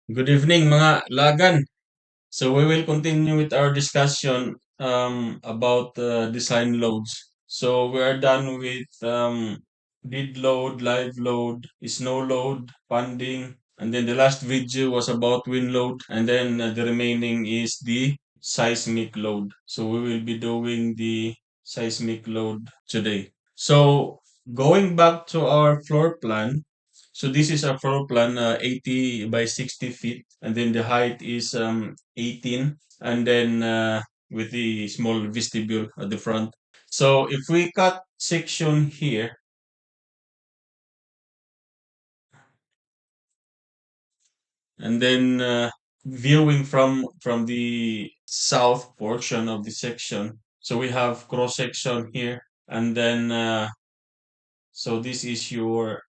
Good evening mga lagan. So we will continue with our discussion about design loads. So we are done with did load, live load, snow load, funding, and then the last video was about wind load, and then the remaining is the seismic load. So we will be doing the seismic load today. So going back to our floor plan, so this is a floor plan, 80 by 60 feet, and then the height is 18, and then with the small vestibule at the front. So if we cut section here, and then viewing from the south portion of the section, so we have cross section here, and then so this is your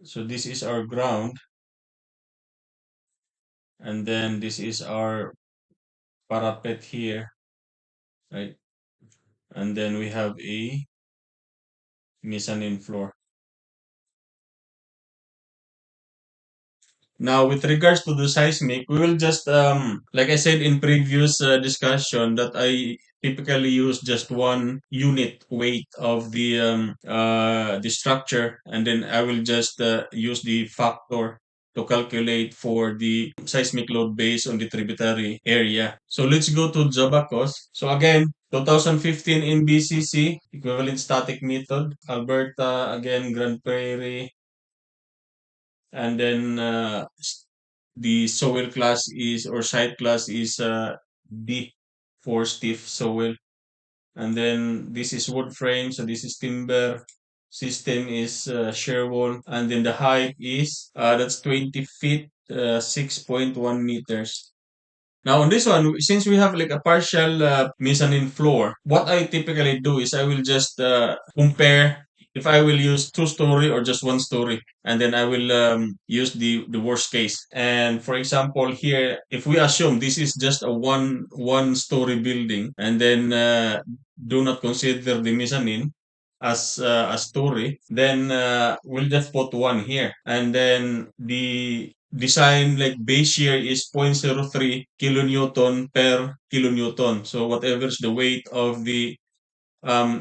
so this is our ground, and then this is our parapet here, right? And then we have a mezzanine floor. Now, with regards to the seismic, we will just, like I said in previous discussion, that I typically use just one unit weight of the structure, and then I will just use the factor to calculate for the seismic load based on the tributary area. So let's go to Jabacos. So again, 2015 in BCC, equivalent static method, Alberta, again, Grand Prairie, and then the soil class is or site class is D for stiff soil, and then this is wood frame, so this is timber. System is shear wall, and then the height is that's 20 feet, 6.1 meters. Now on this one, since we have like a partial mezzanine floor, what I typically do is I will just compare if I will use two-story or just one story, and then I will use the worst case. And for example, here, if we assume this is just a one story building, and then do not consider the mezzanine as a story, then we'll just put one here. And then the design like base shear is 0.03 kilonewton per kilonewton. So whatever is the weight of the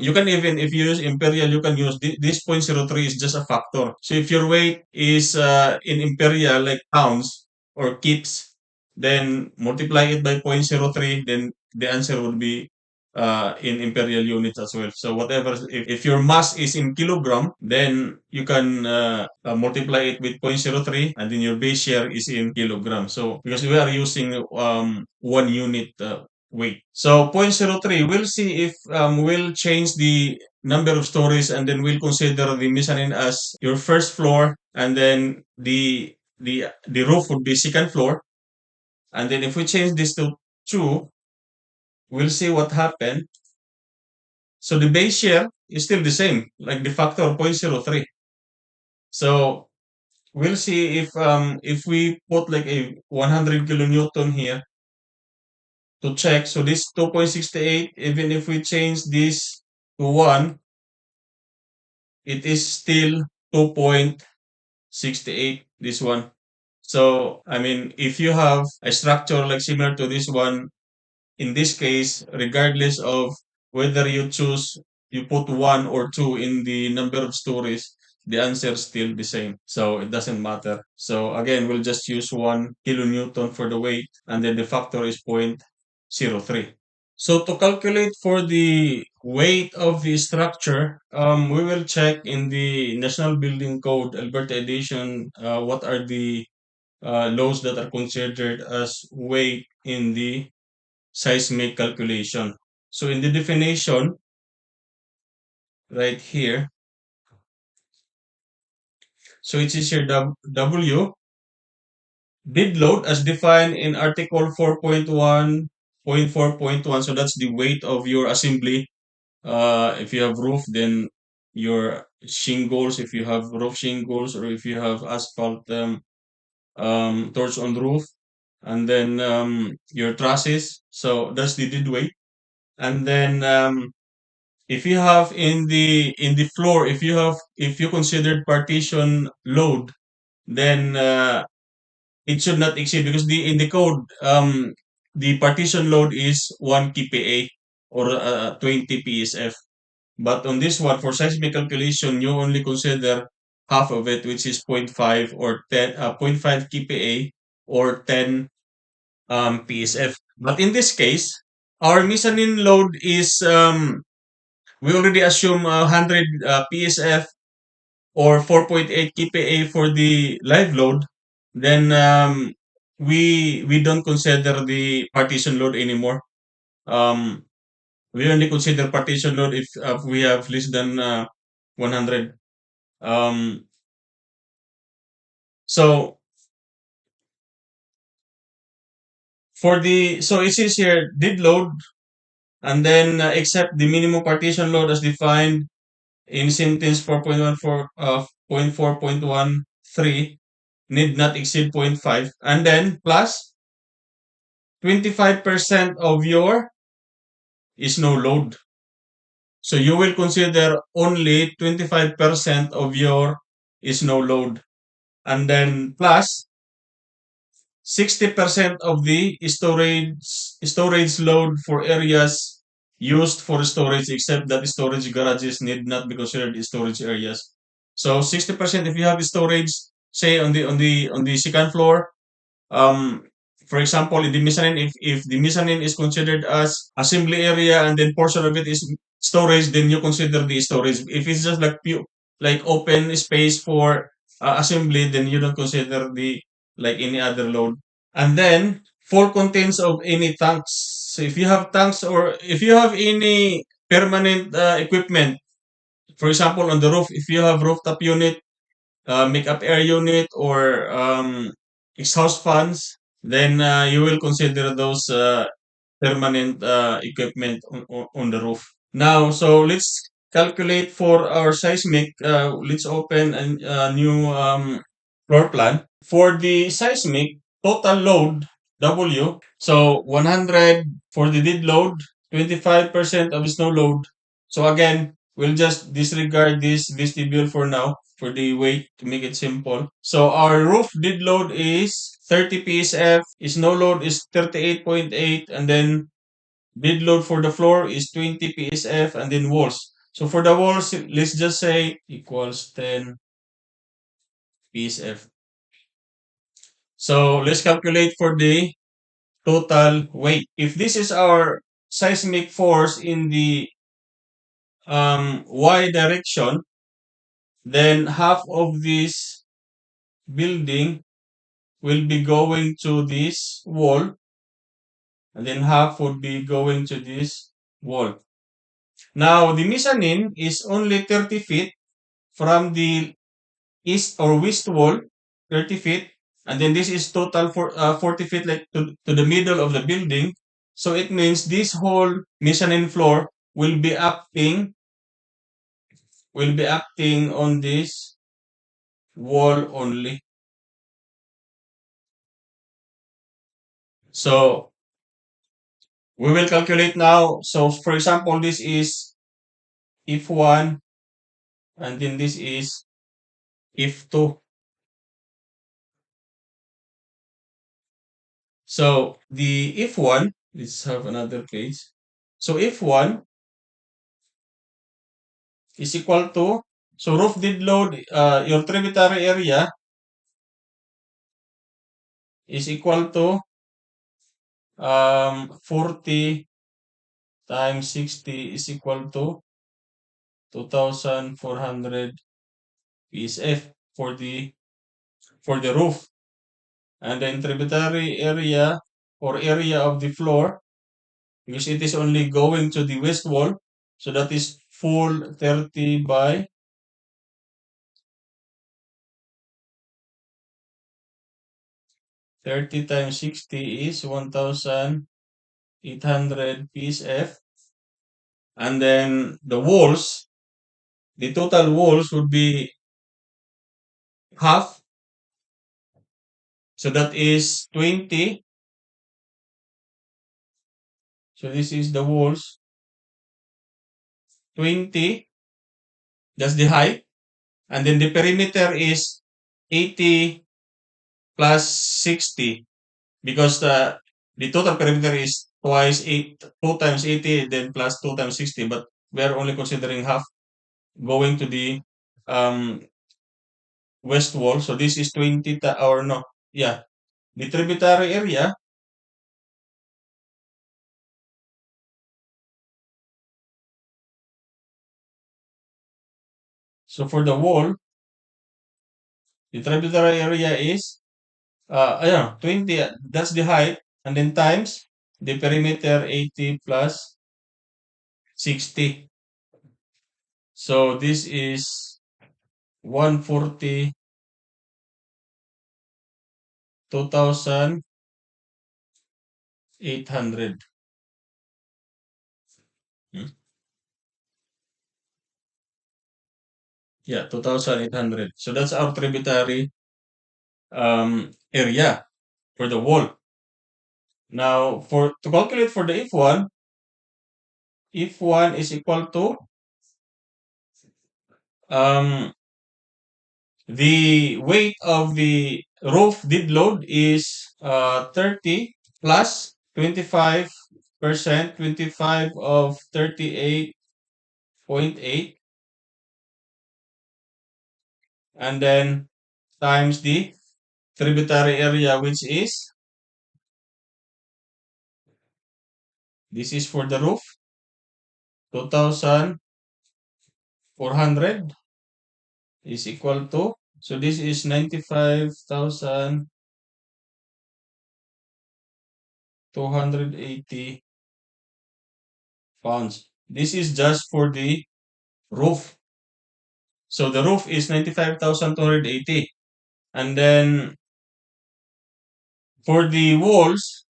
you can even, if you use imperial, you can use this 0.03 is just a factor. So if your weight is in imperial, like pounds or kips, then multiply it by 0.03, then the answer would be in imperial units as well. So whatever, if your mass is in kilogram, then you can multiply it with 0.03, and then your base share is in kilogram. So because we are using one unit weight. So zero point zero 0.03, we'll see if we'll change the number of stories, and then we'll consider the mezzanine as your first floor, and then the roof would be second floor. And then if we change this to 2, we'll see what happened. So the base share is still the same, like the factor of 0.03. So we'll see if we put like a 100 kilonewton here to check. So this 2.68, even if we change this to 1, it is still 2.68, this one. So, I mean, if you have a structure like similar to this one, in this case, regardless of whether you choose, you put 1 or 2 in the number of stories, the answer is still the same. So it doesn't matter. So again, we'll just use 1 kilonewton for the weight, and then the factor is 0.03. So to calculate for the weight of the structure, we will check in the National Building Code, Alberta Edition, what are the laws that are considered as weight in the seismic calculation. So in the definition, right here, so it is here W, dead load as defined in Article 4.1.4.1. So that's the weight of your assembly. If you have roof, then your shingles, if you have roof shingles, or if you have asphalt torch on roof, and then your trusses. So that's the dead weight. And then if you have in the floor, if you considered partition load, then it should not exceed, because the in the code, the partition load is 1 kPa or 20 PSF. But on this one, for seismic calculation, you only consider half of it, which is zero point 0.5 or 10, zero point 0.5 kPa or 10 PSF. But in this case, our mezzanine load is, we already assume 100 PSF or 4.8 kPa for the live load. Then we don't consider the partition load anymore. Um, we only consider partition load if we have less than 100. Um, so so it says here did load, and then except the minimum partition load as defined in sentence 4.14 point 4.13 need not exceed zero point 0.5, and then plus 25% of your is no load. So you will consider only 25% of your is no load, and then plus 60% of the storage load for areas used for storage, except that storage garages need not be considered storage areas. So 60% if you have storage, say on the second floor, um, for example, in the mezzanine, if the mezzanine is considered as assembly area and then portion of it is storage, then you consider the storage. If it's just like like open space for assembly, then you don't consider the like any other load. And then full contents of any tanks. So if you have tanks or if you have any permanent equipment, for example, on the roof, if you have rooftop unit, make-up air unit, or exhaust fans, then you will consider those permanent equipment on the roof. Now, so let's calculate for our seismic. Let's open a new floor plan. For the seismic, total load, W, so 100 for the dead load, 25% of snow load. So again, we'll just disregard this vestibule for now for the weight to make it simple. So our roof dead load is 30 PSF, snow load is 38.8, and then dead load for the floor is 20 PSF, and then walls. So for the walls, let's just say equals 10 PSF. So let's calculate for the total weight. If this is our seismic force in the y direction, then half of this building will be going to this wall, and then half would be going to this wall. Now, the mezzanine is only 30 feet from the east or west wall, 30 feet, and then this is total for 40 feet, like to the middle of the building. So it means this whole mezzanine floor will be acting on this wall only. So we will calculate now. So for example, this is if 1, and then this is if 2. So the if 1, let's have another page. So if 1 is equal to, so roof dead load, your tributary area is equal to 40 times 60 is equal to 2,400 PSF for the roof, and then tributary area or area of the floor, because it is only going to the west wall, so that is full 30 by 30 times 60 is 1,800 PSF, and then the total walls would be half, so that is 20. So this is the walls, 20, that's the height, and then the perimeter is 80 plus 60, because the total perimeter is twice 8, 2 times 80, then plus 2 times 60, but we are only considering half going to the um, west wall. So this is 20, or no, yeah, the tributary area. So for the wall, the tributary area is, yeah, 20, that's the height, and then times the perimeter 80 plus 60. So this is 140, 2,800. Hmm? Yeah, 2,800. So that's our tributary area for the wall. Now, for to calculate for the if1, if1 is equal to um, the weight of the roof dead load is 30 plus 25%, 25 of 38.8, and then times the tributary area, which is, this is for the roof, 2,400 is equal to, so this is 95,280 pounds. This is just for the roof. So the roof is 95,280. And then for the walls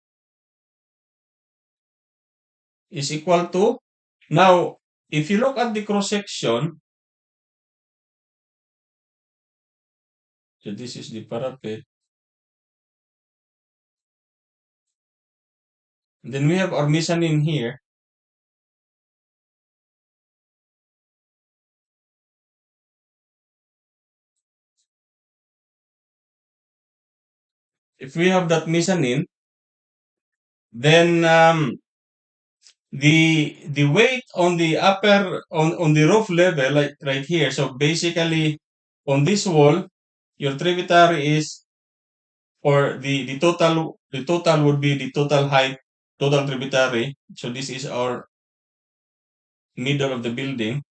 is equal to, now, if you look at the cross section, so this is the parapet, then we have our mezzanine here. If we have that mezzanine, then the weight on the upper, on the roof level, like right here. So basically, on this wall, your tributary is, or the total would be the total height, total tributary. So this is our middle of the building.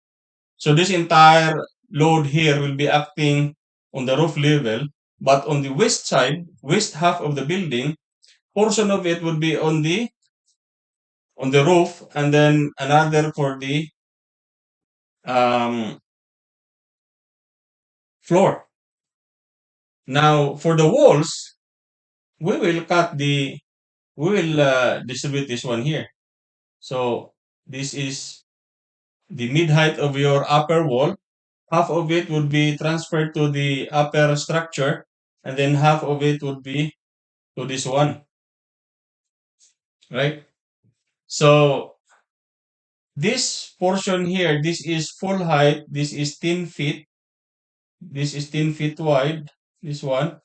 So this entire load here will be acting on the roof level, but on the west side, west half of the building, portion of it would be on the roof, and then another for the um, floor. Now for the walls, we will distribute this one here. So this is the mid height of your upper wall. Half of it would be transferred to the upper structure, and then half of it would be to this one, right? So this portion here, this is full height, this is 10 feet, this is 10 feet wide, this one.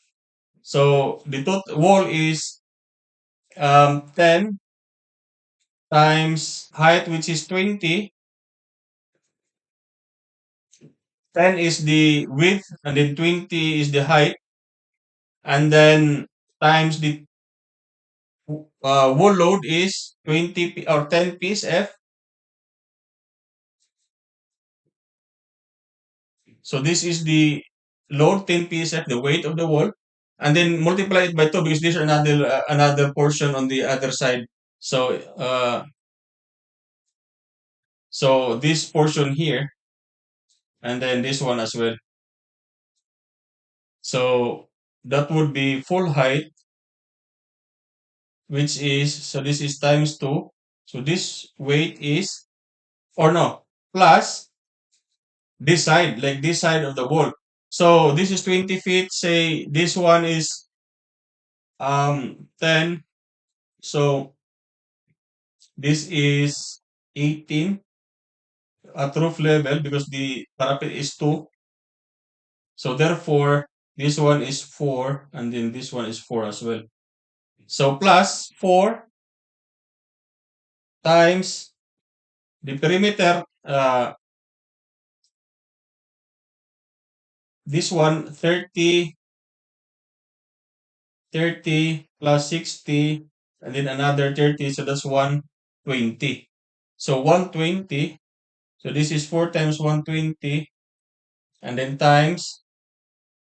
So the total wall is 10 times height, which is 20. 10 is the width, and then 20 is the height, and then times the wall load is or 10 psf. So this is the load, 10 psf, the weight of the wall, and then multiply it by 2, because there's another portion on the other side. So so this portion here, and then this one as well. So that would be full height, which is, so this is times 2. So this weight is, or no, plus this side, like this side of the wall. So this is 20 feet. Say this one is 10. So this is 18. at roof level because the parapet is 2. So therefore, this one is 4 and then this one is 4 as well. So plus 4 times the perimeter, this one 30, 30 plus 60, and then another 30, so that's 120. So 120, so this is 4 times 120, and then times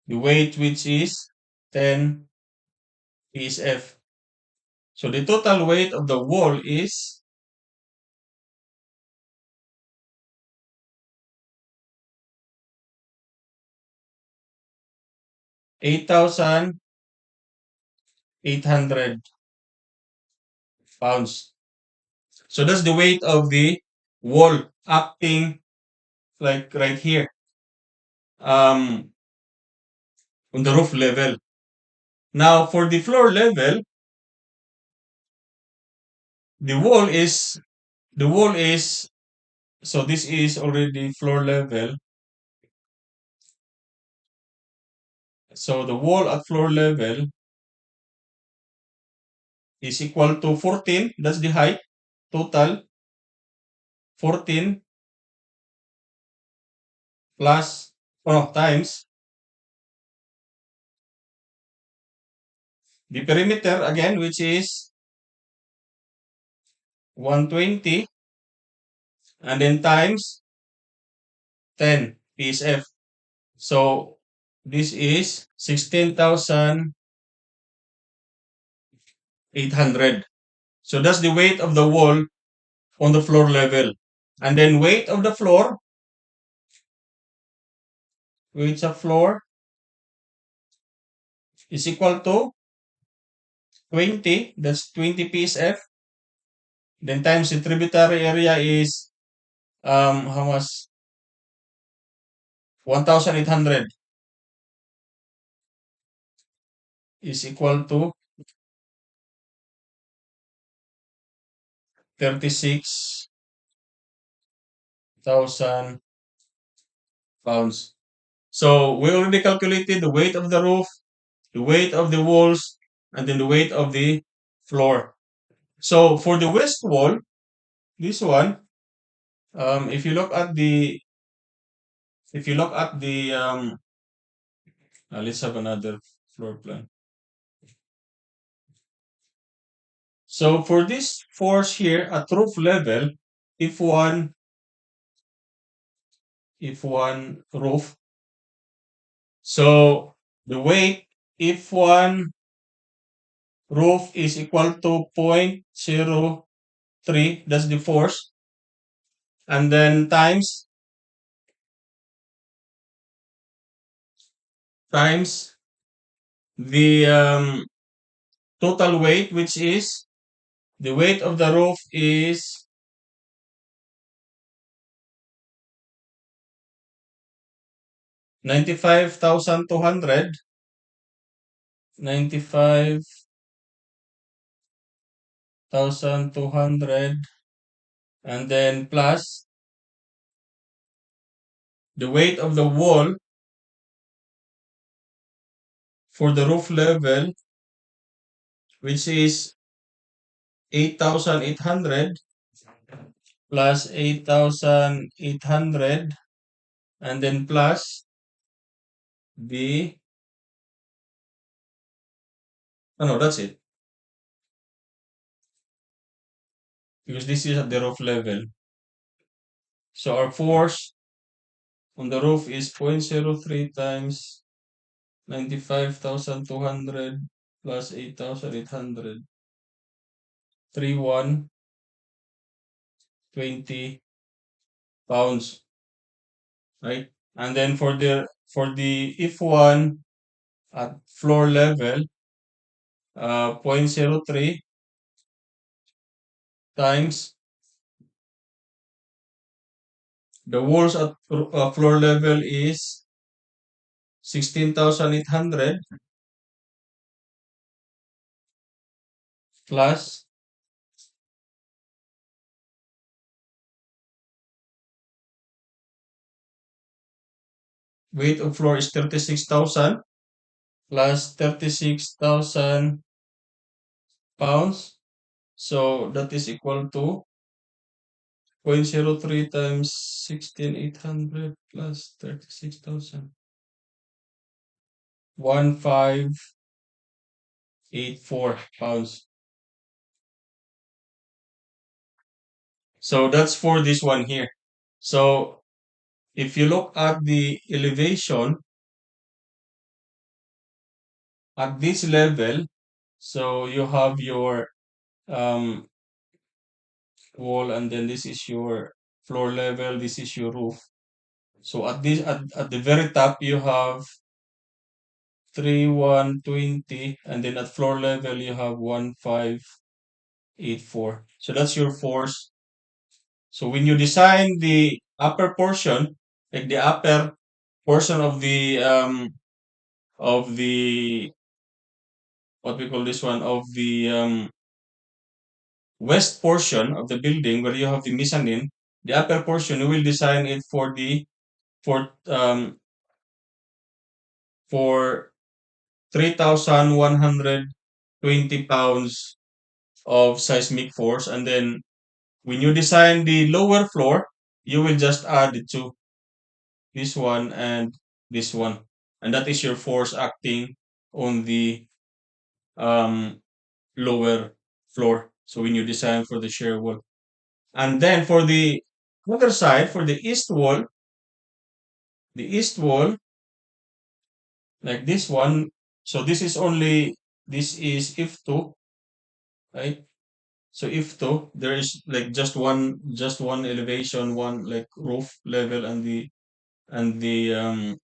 the weight, which is 10 PSF. So the total weight of the wall is 8,800 pounds. So that's the weight of the wall acting like right here, um, on the roof level. Now for the floor level, the wall is the wall is so this is already floor level. So the wall at floor level is equal to 14. That's the height total. 14 plus times the perimeter again, which is 120, and then times 10 PSF. So this is 16,800. So that's the weight of the wall on the floor level. And then weight of the floor, weight of floor is equal to 20. That's 20 PSF. Then times the tributary area is how much? 1,800 is equal to 36,000 pounds. So we already calculated the weight of the roof, the weight of the walls, and then the weight of the floor. So for the west wall, this one, if you look at the let's have another floor plan. So for this force here at roof level, if one roof, so the weight if one roof is equal to 0.03, that's the force, and then times the total weight, which is the weight of the roof is 95,200, 95,200, and then plus the weight of the wall for the roof level, which is 8,800 plus 8,800, and then plus the no, that's it, because this is at the roof level. So our force on the roof is 0.03 times 95,200 plus 8,800, 3,120 pounds, right? And then for the if one at floor level, 0.03 times the walls at floor level is 16,800 plus weight of floor is 36,000 plus 36,000 pounds. So that is equal to 0.03 times 16,800 plus 36,000. 1584 pounds. So that's for this one here. So if you look at the elevation at this level, so you have your um, wall, and then this is your floor level, this is your roof. So at the very top you have 3120, and then at floor level you have 1584. So that's your force. So when you design the upper portion, like the upper portion of the what we call this one, of the west portion of the building where you have the mezzanine, the upper portion you will design it for um for 3,120 pounds of seismic force, and then when you design the lower floor, you will just add the two, this one and this one, and that is your force acting on the um, lower floor. So when you design for the shear wall, and then for the other side, for the east wall, like this one. So this is if two, right? So if two, there is like just one elevation, one like roof level, and the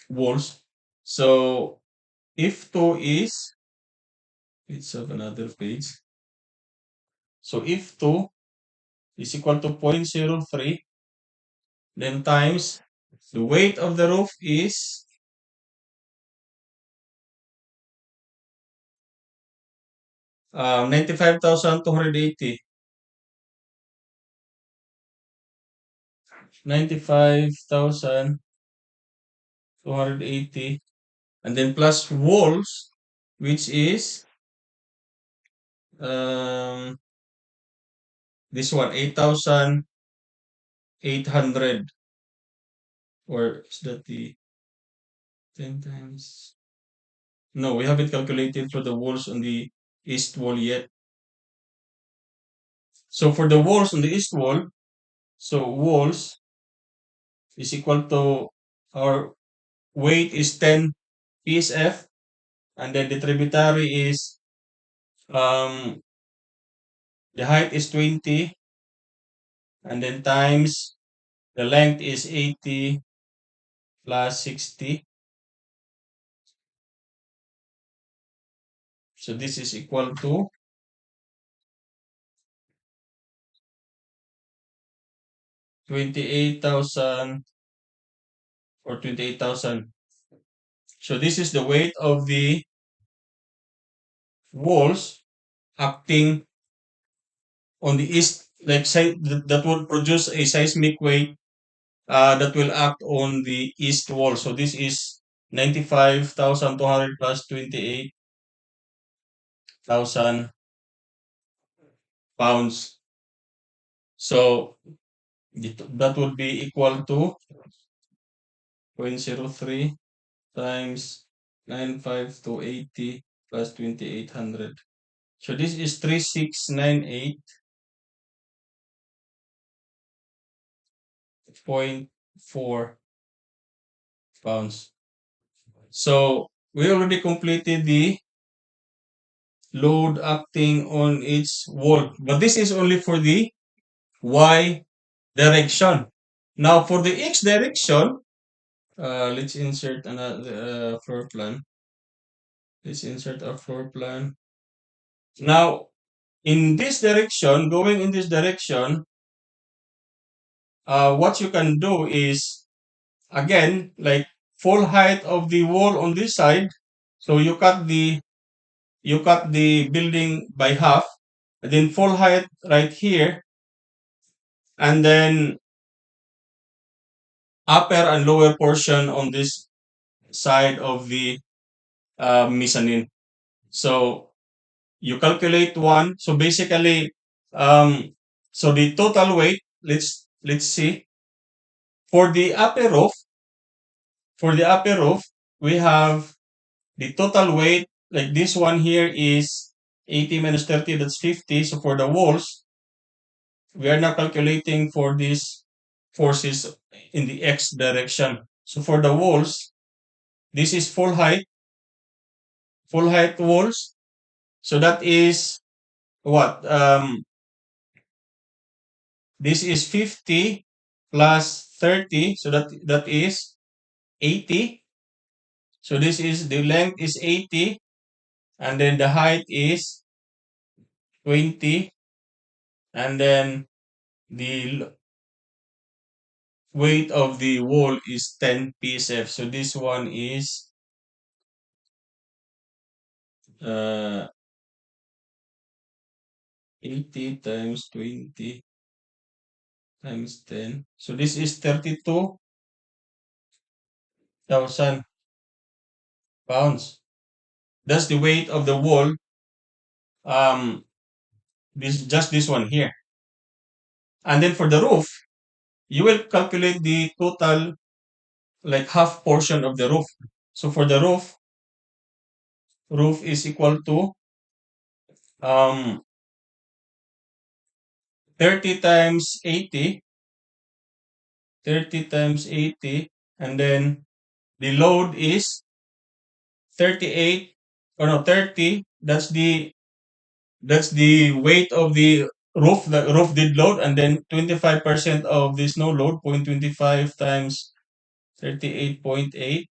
walls. So if two is, let's have another page. So if two is equal to 0.03, then times the weight of the roof is 95,280. 95,280, and then plus walls, which is um this one 8,800, or is that the 10 times? No, we haven't calculated for the walls on the east wall yet. So for the walls on the east wall, so walls is equal to, our weight is 10 psf, and then the tributary is um the height is 20, and then times the length is 80 plus 60. So this is equal to 28,000, or 28,000. So this is the weight of the walls acting on the east, like say that will produce a seismic wave that will act on the east wall. So this is 95,200 plus 28,000 pounds. So that would be equal to 0.03 times 95,280 plus 2,800. So this is 3,698.4 pounds. So we already completed the load acting on its wall, but this is only for the y direction. Now for the x direction, let's insert another floor plan. Let's insert a floor plan. Now in this direction, going in this direction, what you can do is, again, like full height of the wall on this side. So you cut the building by half, and then full height right here, and then upper and lower portion on this side of the mezzanine. So you calculate one. So basically, um, so the total weight. Let's see for the upper roof. For the upper roof, we have the total weight. Like this one here is 80 minus 30. That's 50. So for the walls, we are now calculating for these forces in the x direction. So for the walls, this is full height walls. So that is what? This is 50 plus 30. So that is 80. So this is the length is 80 and then the height is 20 and then the weight of the wall is 10 psf. So this one is uh 80 times 20 times 10. So this is 32,000 pounds. That's the weight of the wall. Um, this one here. And then for the roof, you will calculate the total like half portion of the roof. So for the roof is equal to um 30 times 80, 30 times 80, and then the load is 38 or no 30. That's the weight of the roof. The roof did load, and then 25% of this no load, 0.25 times 38.8.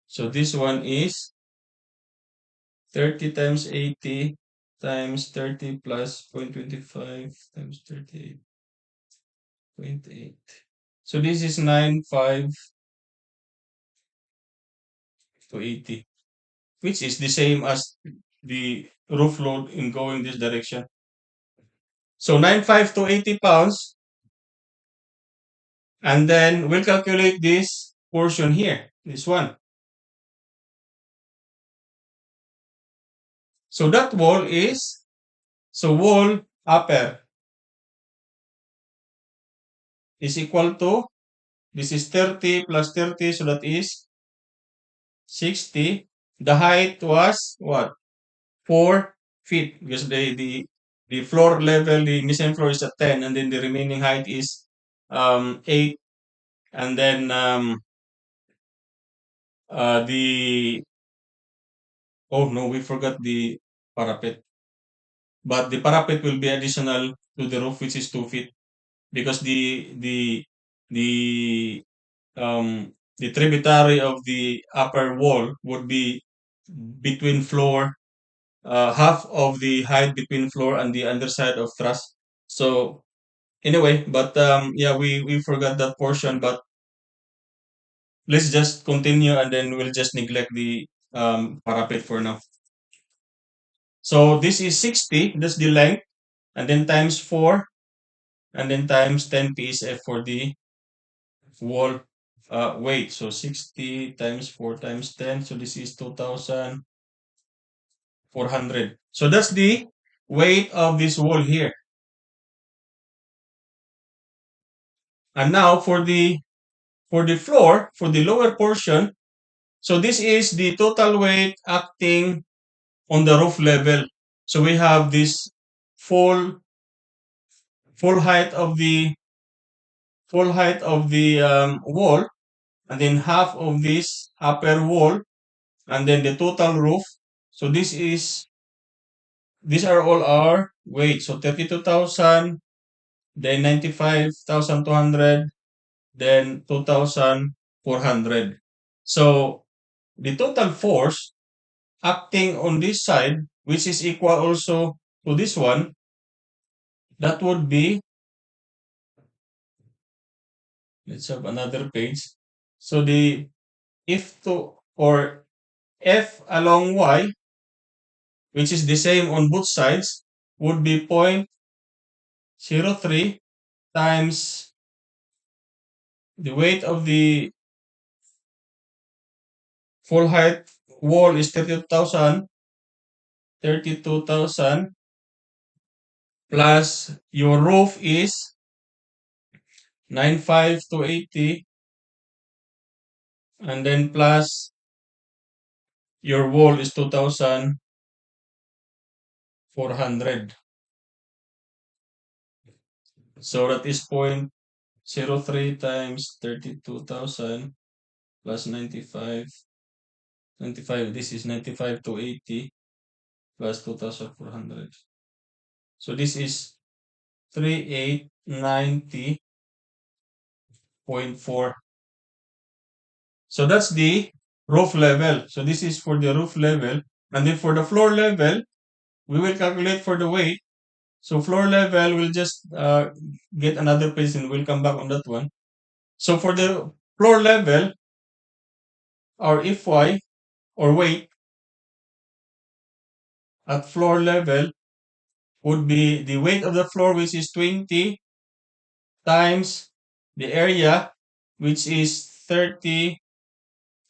So this one is 30 times 80 times 30 plus 0.25 times 38.8. So this is 95 to 80, which is the same as the roof load in going this direction. So 95 to 80 pounds, and then we'll calculate this portion here, this one. So that wall upper is equal to, this is 30 plus 30, so that is 60. The height was what? 4 feet because the floor level, the mezzanine floor is at 10, and then the remaining height is 8, and then the oh no, we forgot the parapet. But the parapet will be additional to the roof, which is 2 feet, because the tributary of the upper wall would be between floor, half of the height between floor and the underside of truss. So anyway, but yeah, we forgot that portion, but let's just continue and then we'll just neglect the parapet for now. So this is 60, that's the length, and then times 4, and then times 10 psf for the wall weight. So 60 times 4 times 10, so this is 2,400. So that's the weight of this wall here. And now for the floor, for the lower portion, so this is the total weight acting on the roof level. So we have this full full height of the wall, and then half of this upper wall, and then the total roof. So these are all our weight. So 32,000, then 95,200, then 2,400. So the total force acting on this side, which is equal also to this one, that would be, let's have another page. So the if to or F along Y, which is the same on both sides, would be 0.03 times the weight of the full height wall is 32,000 plus your roof is 95 to 80 and then plus your wall is 2,400. So that is 0.03 times 32,000 plus 95. This is 95 to 80 plus 2,400. So this is 3890.4. So that's the roof level. So this is for the roof level. And then for the floor level, we will calculate for the weight. So floor level, we'll just get another page and we'll come back on that one. So for the floor level, our Fy or weight at floor level would be the weight of the floor, which is 20 times the area, which is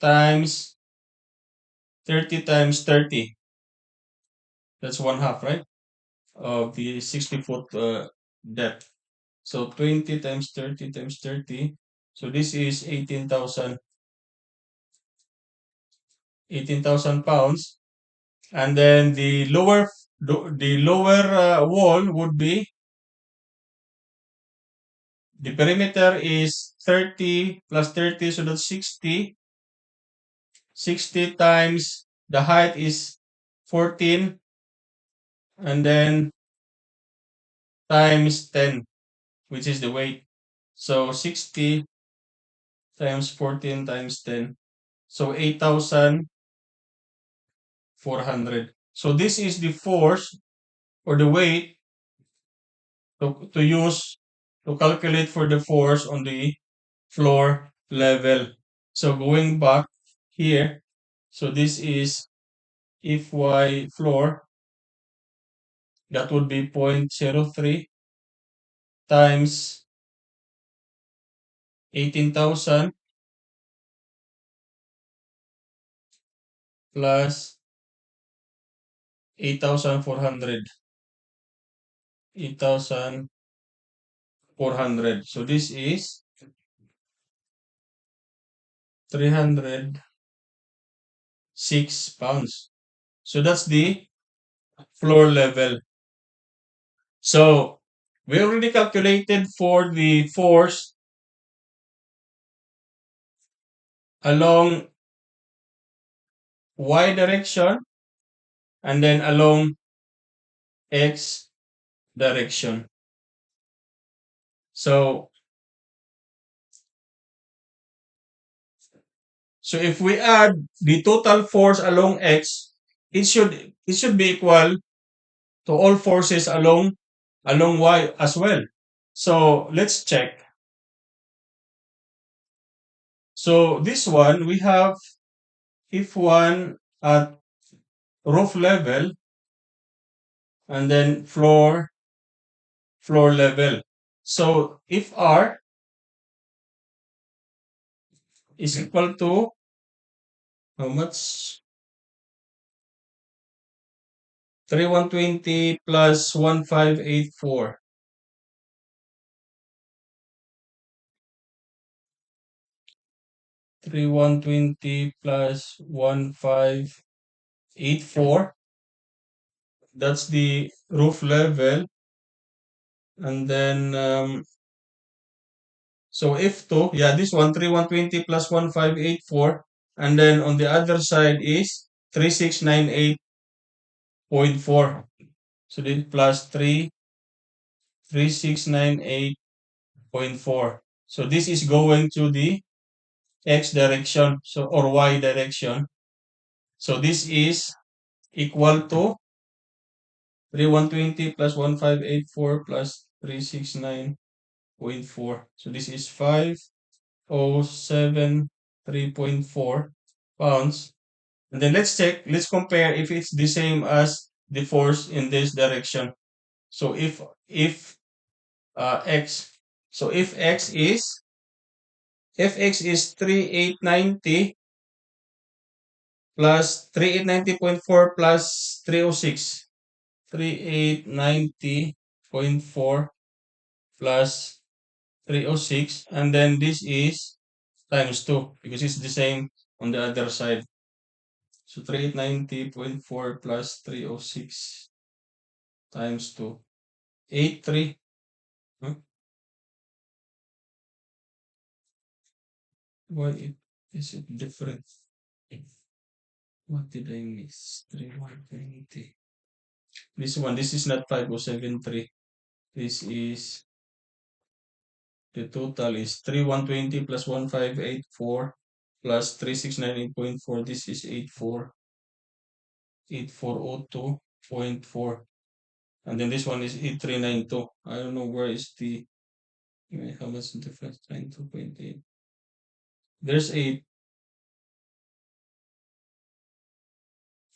times 30 times 30. That's one half, right? Of the 60-foot depth. So 20 times 30 times 30. So this is 18,000 pounds. And then the lower wall would be, the perimeter is 30 plus 30, so that's 60. 60 times the height is 14, and then times 10, which is the weight. So 60 times 14 times 10. So 8,400. So this is the force or the weight to use to calculate for the force on the floor level. So going back here, so this is Fy floor, that would be 0.03 times 18,000 plus 8,400. 8,400. So this is 306 pounds. So that's the floor level. So we already calculated for the force along y direction and then along x direction. So if we add the total force along x, it should be equal to all forces along y as well. So let's check. So this one we have if one at roof level and then floor level. So if R is equal to how much? 3120 plus 1584. 3120 plus 1584. That's the roof level. And then so if 2, yeah, this one 3120 plus 1584. And then on the other side is 3698.4. So then plus 3698.4. So this is going to the x direction, so or y direction. So this is equal to 3120 plus 1584 plus 369.4. So this is 5073.4 pounds. And then let's compare if it's the same as the force in this direction. So if x, so if x is Fx is 3890 plus 3890.4 plus 306. 3890.4 plus 306, and then this is times 2 because it's the same on the other side. So 3890.4 plus 306 times 2. 83. Huh? Why is it different? What did I miss? 3120. This is not 5073. This is the total is 3120 plus 1584 plus 3698.4. This is 8402.4. And then this one is 8392. I don't know where is the how much the difference? 92.8. There's a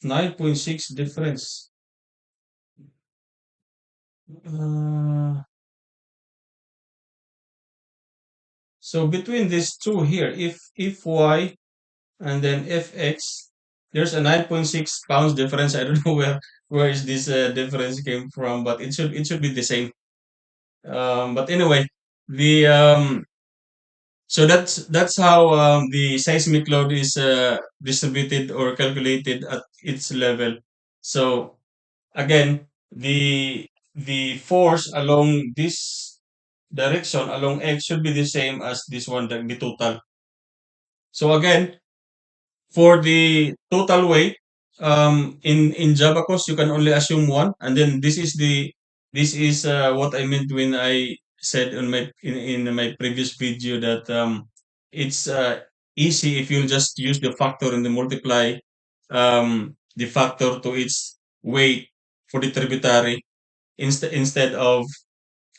9.6 difference. Uh, so between these two here, if y and then fx, there's a 9.6 pounds difference. I don't know where is this difference came from, but it should be the same. But anyway, the so that's how the seismic load is distributed or calculated at its level. So again, the force along this direction along x should be the same as this one, the total. So again, for the total weight, in Jabacos, you can only assume one, and then this is what I meant when I said in my previous video that it's easy if you just use the factor and then multiply the factor to its weight for the tributary instead of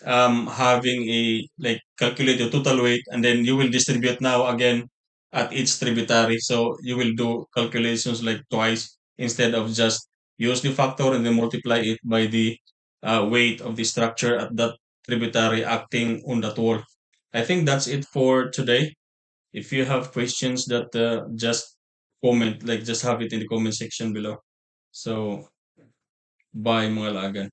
having a like calculate the total weight and then you will distribute now again at each tributary. So you will do calculations like twice instead of just use the factor and then multiply it by the weight of the structure at that tributary acting on that wall. I think that's it for today. If you have questions that just comment, like just have it in the comment section below. So bye mga lagan.